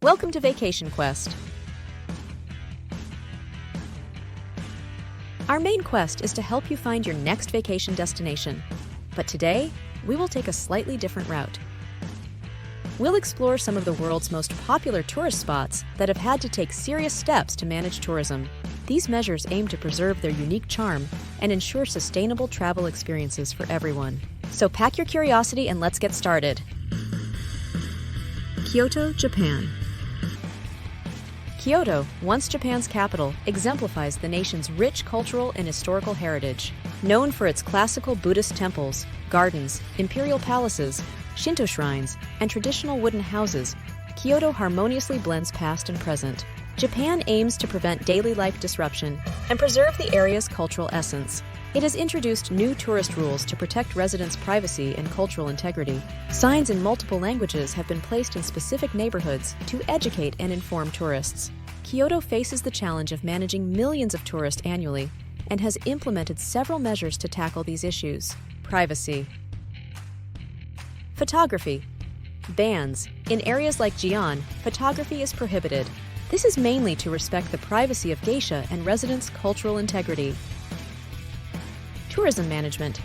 Welcome to Vacation Quest. Our main quest is to help you find your next vacation destination. But today, we will take a slightly different route. We'll explore some of the world's most popular tourist spots that have had to take serious steps to manage tourism. These measures aim to preserve their unique charm and ensure sustainable travel experiences for everyone. So pack your curiosity and let's get started. Kyoto, Japan. Kyoto, once Japan's capital, exemplifies the nation's rich cultural and historical heritage. Known for its classical Buddhist temples, gardens, imperial palaces, Shinto shrines, and traditional wooden houses, Kyoto harmoniously blends past and present. Japan aims to prevent daily life disruption and preserve the area's cultural essence. It has introduced new tourist rules to protect residents' privacy and cultural integrity. Signs in multiple languages have been placed in specific neighborhoods to educate and inform tourists. Kyoto faces the challenge of managing millions of tourists annually and has implemented several measures to tackle these issues. Privacy. Photography. Bans. In areas like Gion, photography is prohibited. This is mainly to respect the privacy of geisha and residents' cultural integrity. Tourism management.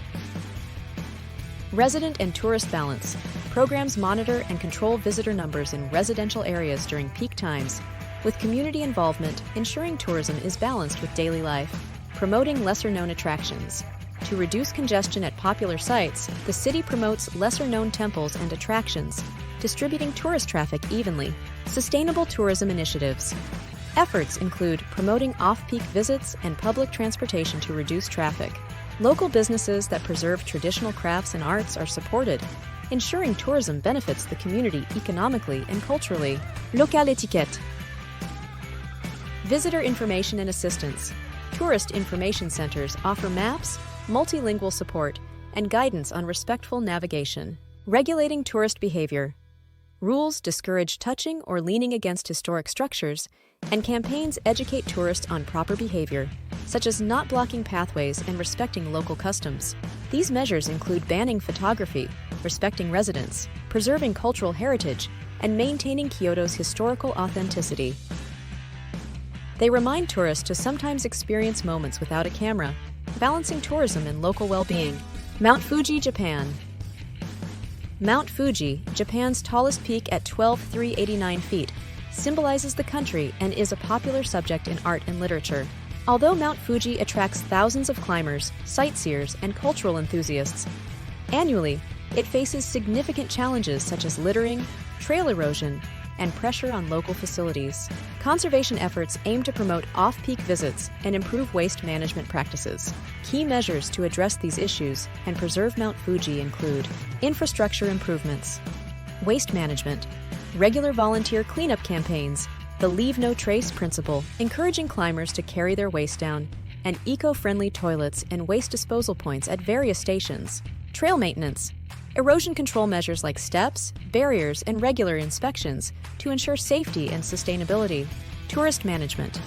Resident and tourist balance. Programs monitor and control visitor numbers in residential areas during peak times, with community involvement ensuring tourism is balanced with daily life. Promoting lesser-known attractions. To reduce congestion at popular sites, the city promotes lesser-known temples and attractions, distributing tourist traffic evenly. Sustainable tourism initiatives. Efforts include promoting off-peak visits and public transportation to reduce traffic. Local businesses that preserve traditional crafts and arts are supported, ensuring tourism benefits the community economically and culturally. Local etiquette. Visitor information and assistance. Tourist information centers offer maps, multilingual support, and guidance on respectful navigation. Regulating tourist behavior. Rules discourage touching or leaning against historic structures, and campaigns educate tourists on proper behavior, such as not blocking pathways and respecting local customs. These measures include banning photography, respecting residents, preserving cultural heritage, and maintaining Kyoto's historical authenticity. They remind tourists to sometimes experience moments without a camera, balancing tourism and local well-being. Mount Fuji, Japan. Mount Fuji, Japan's tallest peak at 12,389 feet, symbolizes the country and is a popular subject in art and literature. Although Mount Fuji attracts thousands of climbers, sightseers, and cultural enthusiasts, annually, it faces significant challenges such as littering, trail erosion, and pressure on local facilities. Conservation efforts aim to promote off-peak visits and improve waste management practices. Key measures to address these issues and preserve Mount Fuji include infrastructure improvements, waste management, regular volunteer cleanup campaigns, the Leave No Trace principle, encouraging climbers to carry their waste down, and eco-friendly toilets and waste disposal points at various stations. Trail maintenance, erosion control measures like steps, barriers, and regular inspections to ensure safety and sustainability. Tourist management.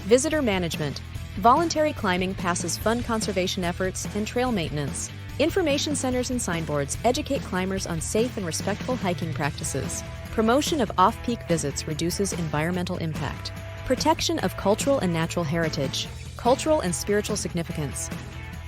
Visitor management. Voluntary climbing passes fund conservation efforts and trail maintenance. Information centers and signboards educate climbers on safe and respectful hiking practices. Promotion of off-peak visits reduces environmental impact. Protection of cultural and natural heritage. Cultural and spiritual significance.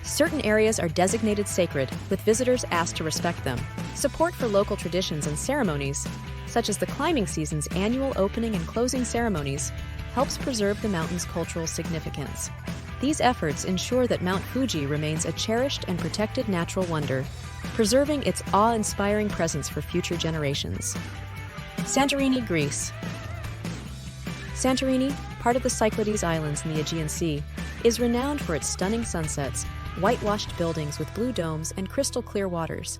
Certain areas are designated sacred, with visitors asked to respect them. Support for local traditions and ceremonies, such as the climbing season's annual opening and closing ceremonies, helps preserve the mountain's cultural significance. These efforts ensure that Mount Fuji remains a cherished and protected natural wonder, preserving its awe-inspiring presence for future generations. Santorini, Greece. Santorini, part of the Cyclades Islands in the Aegean Sea, is renowned for its stunning sunsets, whitewashed buildings with blue domes, and crystal-clear waters.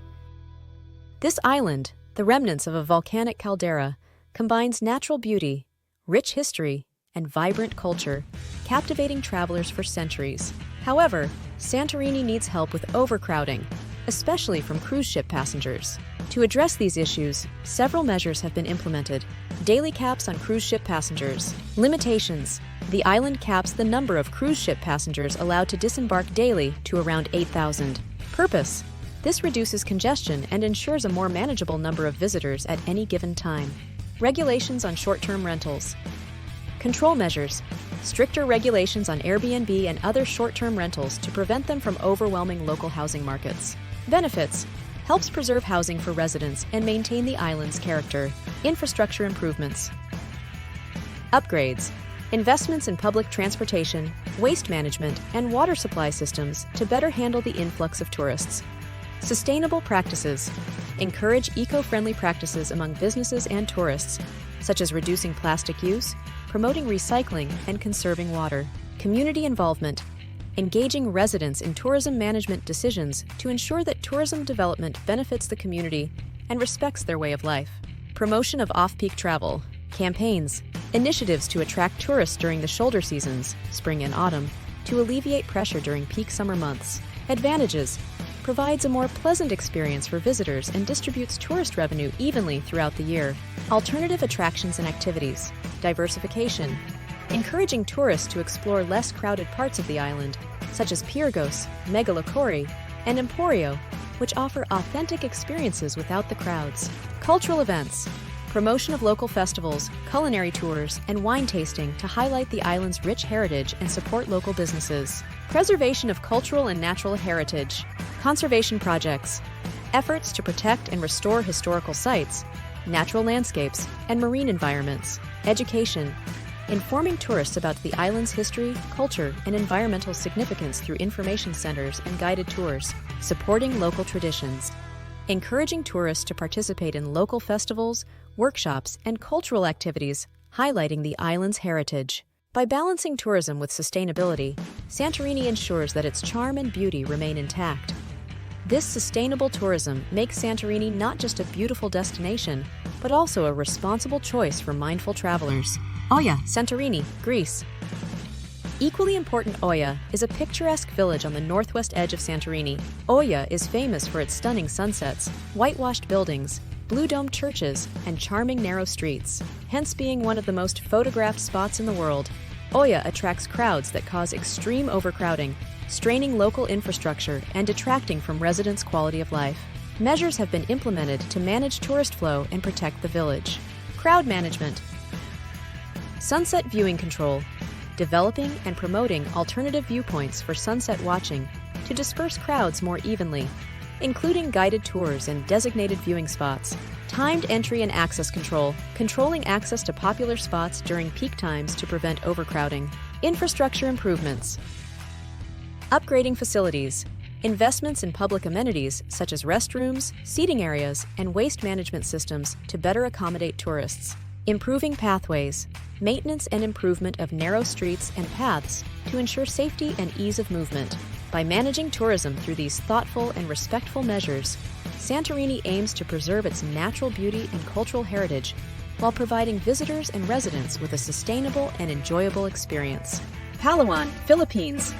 This island, the remnants of a volcanic caldera, combines natural beauty, rich history, and vibrant culture, captivating travelers for centuries. However, Santorini needs help with overcrowding, especially from cruise ship passengers. To address these issues, several measures have been implemented. Daily caps on cruise ship passengers. Limitations. The island caps the number of cruise ship passengers allowed to disembark daily to around 8,000. Purpose. This reduces congestion and ensures a more manageable number of visitors at any given time. Regulations on short-term rentals. Control measures. Stricter regulations on Airbnb and other short-term rentals to prevent them from overwhelming local housing markets. Benefits. Helps preserve housing for residents and maintain the island's character. Infrastructure improvements. Upgrades. Investments in public transportation, waste management, and water supply systems to better handle the influx of tourists. Sustainable practices. Encourage eco-friendly practices among businesses and tourists, such as reducing plastic use, promoting recycling, and conserving water. Community involvement. Engaging residents in tourism management decisions to ensure that tourism development benefits the community and respects their way of life. Promotion of off-peak travel. Campaigns. Initiatives to attract tourists during the shoulder seasons, spring and autumn, to alleviate pressure during peak summer months. Advantages. Provides a more pleasant experience for visitors and distributes tourist revenue evenly throughout the year. Alternative attractions and activities. Diversification. Encouraging tourists to explore less crowded parts of the island, such as Pyrgos, Megalokori, and Emporio, which offer authentic experiences without the crowds. Cultural events. Promotion of local festivals, culinary tours, and wine tasting to highlight the island's rich heritage and support local businesses. Preservation of cultural and natural heritage. Conservation projects. Efforts to protect and restore historical sites, natural landscapes, and marine environments. Education. Informing tourists about the island's history, culture, and environmental significance through information centers and guided tours. Supporting local traditions. Encouraging tourists to participate in local festivals, workshops, and cultural activities, highlighting the island's heritage. By balancing tourism with sustainability, Santorini ensures that its charm and beauty remain intact. This sustainable tourism makes Santorini not just a beautiful destination, but also a responsible choice for mindful travelers. Oia, Santorini, Greece. Equally important, Oia is a picturesque village on the northwest edge of Santorini. Oia is famous for its stunning sunsets, whitewashed buildings, blue-domed churches, and charming narrow streets. Hence being one of the most photographed spots in the world, Oia attracts crowds that cause extreme overcrowding, straining local infrastructure and detracting from residents' quality of life. Measures have been implemented to manage tourist flow and protect the village. Crowd management. Sunset viewing control. Developing and promoting alternative viewpoints for sunset watching to disperse crowds more evenly, including guided tours and designated viewing spots. Timed entry and access control, controlling access to popular spots during peak times to prevent overcrowding. Infrastructure improvements. Upgrading facilities. Investments in public amenities such as restrooms, seating areas, and waste management systems to better accommodate tourists. Improving pathways. Maintenance and improvement of narrow streets and paths to ensure safety and ease of movement. By managing tourism through these thoughtful and respectful measures, Santorini aims to preserve its natural beauty and cultural heritage while providing visitors and residents with a sustainable and enjoyable experience. Palawan, Philippines.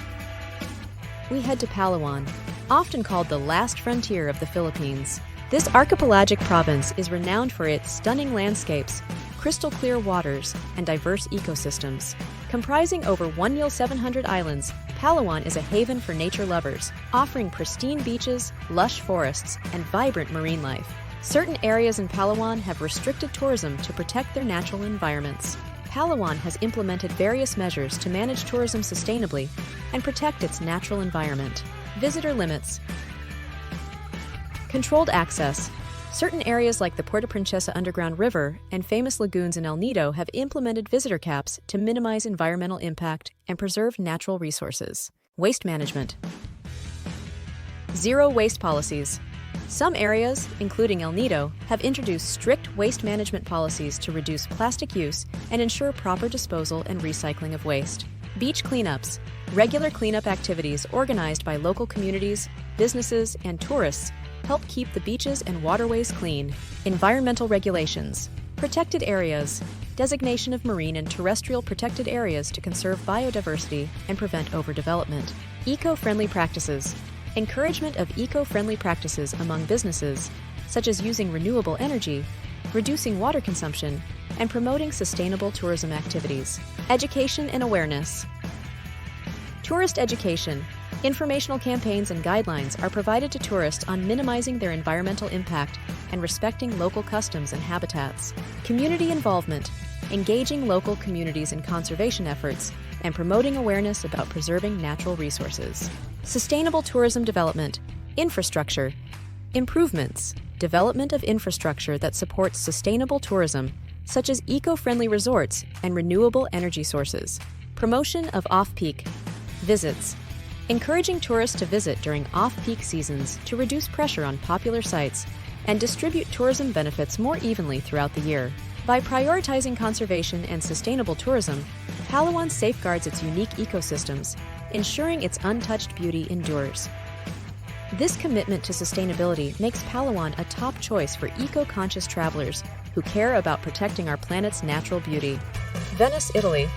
We head to Palawan, often called the last frontier of the Philippines. This archipelagic province is renowned for its stunning landscapes, crystal-clear waters, and diverse ecosystems. Comprising over 1,700 islands, Palawan is a haven for nature lovers, offering pristine beaches, lush forests, and vibrant marine life. Certain areas in Palawan have restricted tourism to protect their natural environments. Palawan has implemented various measures to manage tourism sustainably and protect its natural environment. Visitor limits. Controlled access. Certain areas like the Puerto Princesa Underground River and famous lagoons in El Nido have implemented visitor caps to minimize environmental impact and preserve natural resources. Waste management. Zero waste policies. Some areas, including El Nido, have introduced strict waste management policies to reduce plastic use and ensure proper disposal and recycling of waste. Beach cleanups. Regular cleanup activities organized by local communities, businesses, and tourists help keep the beaches and waterways clean. Environmental regulations. Protected areas. Designation of marine and terrestrial protected areas to conserve biodiversity and prevent overdevelopment. Eco-friendly practices. Encouragement of eco-friendly practices among businesses, such as using renewable energy, reducing water consumption, and promoting sustainable tourism activities. Education and awareness. Tourist education. Informational campaigns and guidelines are provided to tourists on minimizing their environmental impact and respecting local customs and habitats. Community involvement, engaging local communities in conservation efforts, and promoting awareness about preserving natural resources. Sustainable tourism development, infrastructure, improvements, development of infrastructure that supports sustainable tourism, such as eco-friendly resorts and renewable energy sources. Promotion of off-peak visits, encouraging tourists to visit during off-peak seasons to reduce pressure on popular sites and distribute tourism benefits more evenly throughout the year. By prioritizing conservation and sustainable tourism, Palawan safeguards its unique ecosystems, ensuring its untouched beauty endures. This commitment to sustainability makes Palawan a top choice for eco-conscious travelers who care about protecting our planet's natural beauty. Venice, Italy.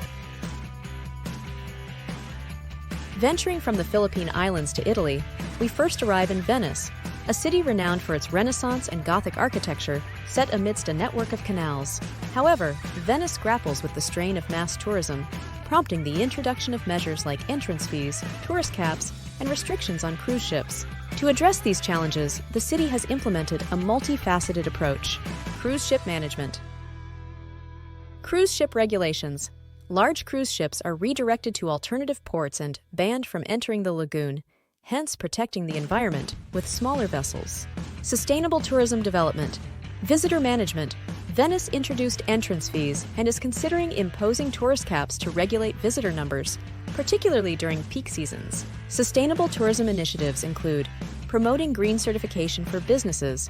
Venturing from the Philippine Islands to Italy, we first arrive in Venice, a city renowned for its Renaissance and Gothic architecture set amidst a network of canals. However, Venice grapples with the strain of mass tourism, prompting the introduction of measures like entrance fees, tourist caps, and restrictions on cruise ships. To address these challenges, the city has implemented a multifaceted approach. Cruise ship management. Cruise ship regulations. Large cruise ships are redirected to alternative ports and banned from entering the lagoon, hence protecting the environment with smaller vessels. Sustainable tourism development. Visitor management. Venice introduced entrance fees and is considering imposing tourist caps to regulate visitor numbers, particularly during peak seasons. Sustainable tourism initiatives include promoting green certification for businesses,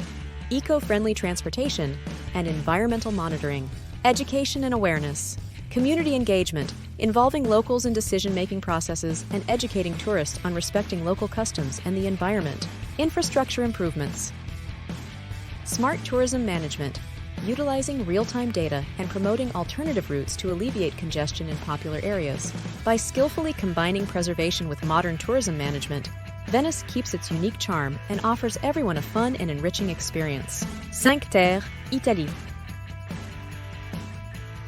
eco-friendly transportation, and environmental monitoring. Education and awareness. Community engagement, involving locals in decision-making processes and educating tourists on respecting local customs and the environment. Infrastructure improvements. Smart tourism management, utilizing real-time data and promoting alternative routes to alleviate congestion in popular areas. By skillfully combining preservation with modern tourism management, Venice keeps its unique charm and offers everyone a fun and enriching experience. Cinque Terre, Italy.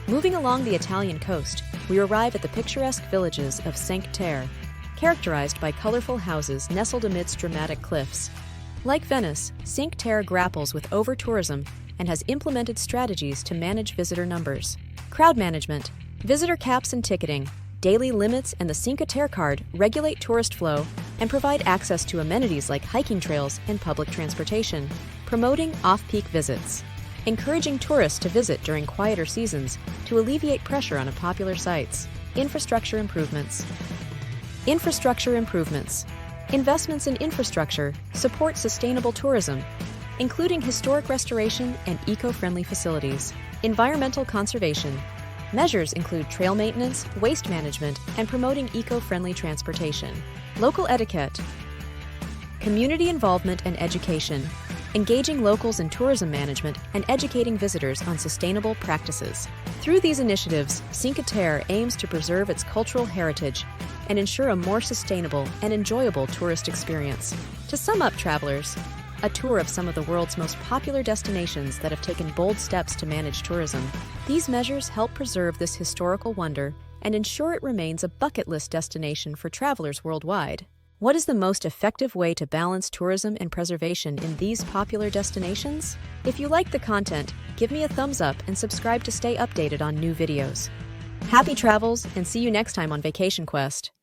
Moving along the Italian coast, we arrive at the picturesque villages of Cinque Terre, characterized by colorful houses nestled amidst dramatic cliffs. Like Venice, Cinque Terre grapples with over-tourism and has implemented strategies to manage visitor numbers. Crowd management, visitor caps and ticketing, daily limits, and the Cinque Terre card regulate tourist flow and provide access to amenities like hiking trails and public transportation. Promoting off-peak visits, encouraging tourists to visit during quieter seasons to alleviate pressure on popular sites. Infrastructure improvements. Infrastructure improvements. Investments in infrastructure support sustainable tourism, including historic restoration and eco-friendly facilities. Environmental conservation. Measures include trail maintenance, waste management, and promoting eco-friendly transportation. Local etiquette. Community involvement and education, engaging locals in tourism management and educating visitors on sustainable practices. Through these initiatives, Cinque Terre aims to preserve its cultural heritage and ensure a more sustainable and enjoyable tourist experience. To sum up, travelers, a tour of some of the world's most popular destinations that have taken bold steps to manage tourism. These measures help preserve this historical wonder and ensure it remains a bucket list destination for travelers worldwide. What is the most effective way to balance tourism and preservation in these popular destinations? If you like the content, give me a thumbs up and subscribe to stay updated on new videos. Happy travels, and see you next time on Vacation Quest.